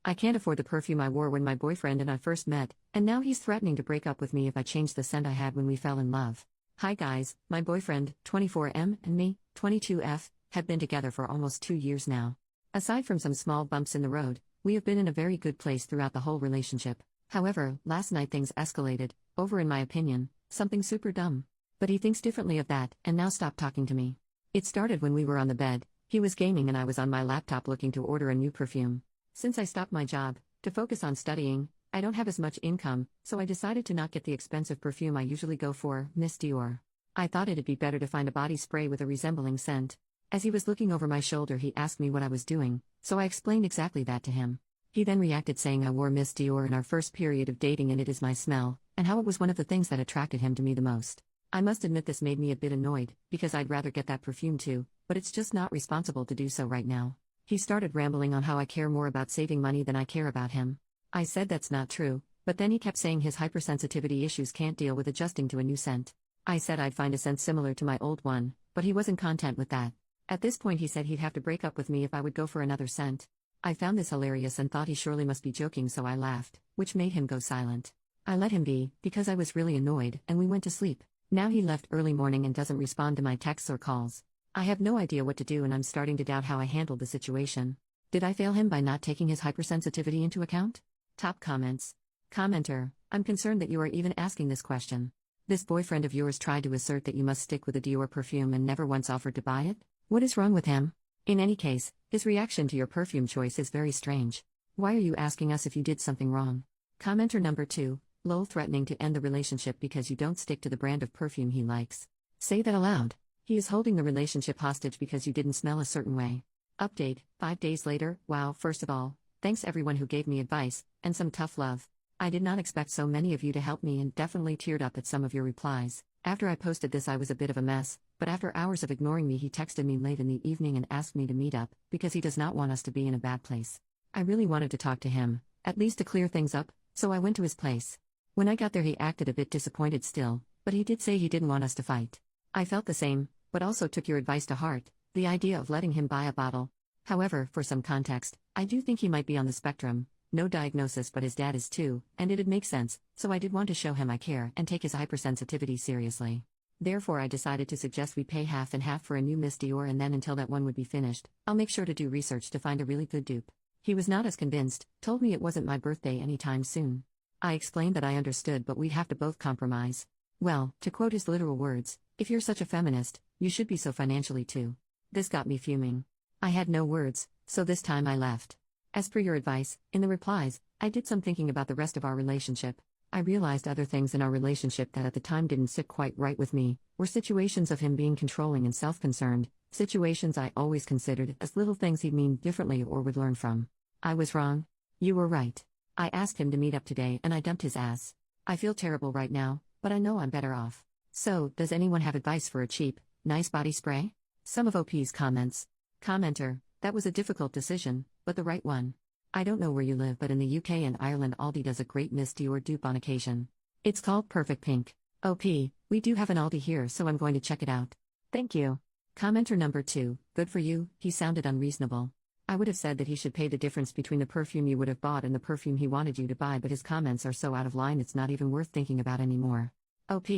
I can't afford the perfume I wore when my boyfriend and I first met, and now he's threatening to break up with me if I change the scent I had when we fell in love. Hi guys, my boyfriend, 24M, and me, 22F, have been together for almost 2 years now. Aside from some small bumps in the road, we have been in a very good place throughout the whole relationship. However, last night things escalated, over in my opinion, something super dumb. But he thinks differently of that, and now stopped talking to me. It started when we were on the bed, he was gaming and I was on my laptop looking to order a new perfume. Since I stopped my job, to focus on studying, I don't have as much income, so I decided to not get the expensive perfume I usually go for, Miss Dior. I thought it'd be better to find a body spray with a resembling scent. As he was looking over my shoulder he asked me what I was doing, so I explained exactly that to him. He then reacted saying I wore Miss Dior in our first period of dating and it is my smell, and how it was one of the things that attracted him to me the most. I must admit this made me a bit annoyed, because I'd rather get that perfume too, but it's just not responsible to do so right now. He started rambling on how I care more about saving money than I care about him. I said that's not true, but then he kept saying his hypersensitivity issues can't deal with adjusting to a new scent. I said I'd find a scent similar to my old one, but he wasn't content with that. At this point he said he'd have to break up with me if I would go for another scent. I found this hilarious and thought he surely must be joking, so I laughed, which made him go silent. I let him be, because I was really annoyed, and we went to sleep. Now he left early morning and doesn't respond to my texts or calls. I have no idea what to do and I'm starting to doubt how I handled the situation. Did I fail him by not taking his hypersensitivity into account? Top comments. Commenter, I'm concerned that you are even asking this question. This boyfriend of yours tried to assert that you must stick with a Dior perfume and never once offered to buy it? What is wrong with him? In any case, his reaction to your perfume choice is very strange. Why are you asking us if you did something wrong? Commenter number 2, lol, threatening to end the relationship because you don't stick to the brand of perfume he likes. Say that aloud. He is holding the relationship hostage because you didn't smell a certain way. Update, 5 days later. Wow, first of all, thanks everyone who gave me advice, and some tough love. I did not expect so many of you to help me and definitely teared up at some of your replies. After I posted this I was a bit of a mess, but after hours of ignoring me he texted me late in the evening and asked me to meet up, because he does not want us to be in a bad place. I really wanted to talk to him, at least to clear things up, so I went to his place. When I got there he acted a bit disappointed still, but he did say he didn't want us to fight. I felt the same, but also took your advice to heart, the idea of letting him buy a bottle. However, for some context, I do think he might be on the spectrum, no diagnosis but his dad is too, and it'd make sense, so I did want to show him I care and take his hypersensitivity seriously. Therefore I decided to suggest we pay half and half for a new Miss Dior and then until that one would be finished, I'll make sure to do research to find a really good dupe. He was not as convinced, told me it wasn't my birthday anytime soon. I explained that I understood but we'd have to both compromise. Well, to quote his literal words, if you're such a feminist, you should be so financially too. This got me fuming. I had no words, so this time I left. As per your advice, in the replies, I did some thinking about the rest of our relationship. I realized other things in our relationship that at the time didn't sit quite right with me, were situations of him being controlling and self-concerned, situations I always considered as little things he'd mean differently or would learn from. I was wrong. You were right. I asked him to meet up today and I dumped his ass. I feel terrible right now, but I know I'm better off. So, does anyone have advice for a cheap, nice body spray? Some of OP's comments. Commenter, that was a difficult decision, but the right one. I don't know where you live but in the UK and Ireland Aldi does a great Miss Dior dupe on occasion. It's called Perfect Pink. OP, we do have an Aldi here so I'm going to check it out. Thank you. Commenter number 2, good for you, he sounded unreasonable. I would have said that he should pay the difference between the perfume you would have bought and the perfume he wanted you to buy, but his comments are so out of line it's not even worth thinking about anymore. OP,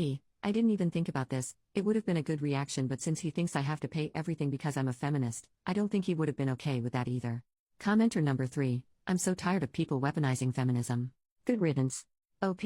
I didn't even think about this, it would have been a good reaction but since he thinks I have to pay everything because I'm a feminist, I don't think he would have been okay with that either. Commenter number 3, I'm so tired of people weaponizing feminism. Good riddance. OP,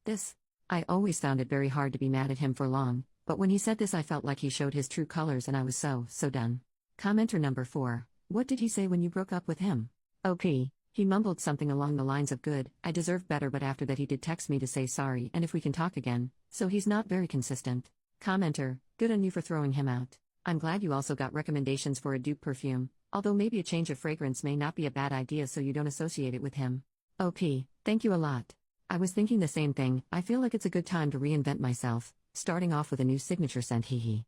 this. I always found it very hard to be mad at him for long, but when he said this I felt like he showed his true colors and I was so done. Commenter number 4, what did he say when you broke up with him? OP, he mumbled something along the lines of good, I deserve better, but after that he did text me to say sorry and if we can talk again, so he's not very consistent. Commenter, good on you for throwing him out. I'm glad you also got recommendations for a dupe perfume, although maybe a change of fragrance may not be a bad idea so you don't associate it with him. OP, thank you a lot. I was thinking the same thing, I feel like it's a good time to reinvent myself, starting off with a new signature scent, hee hee.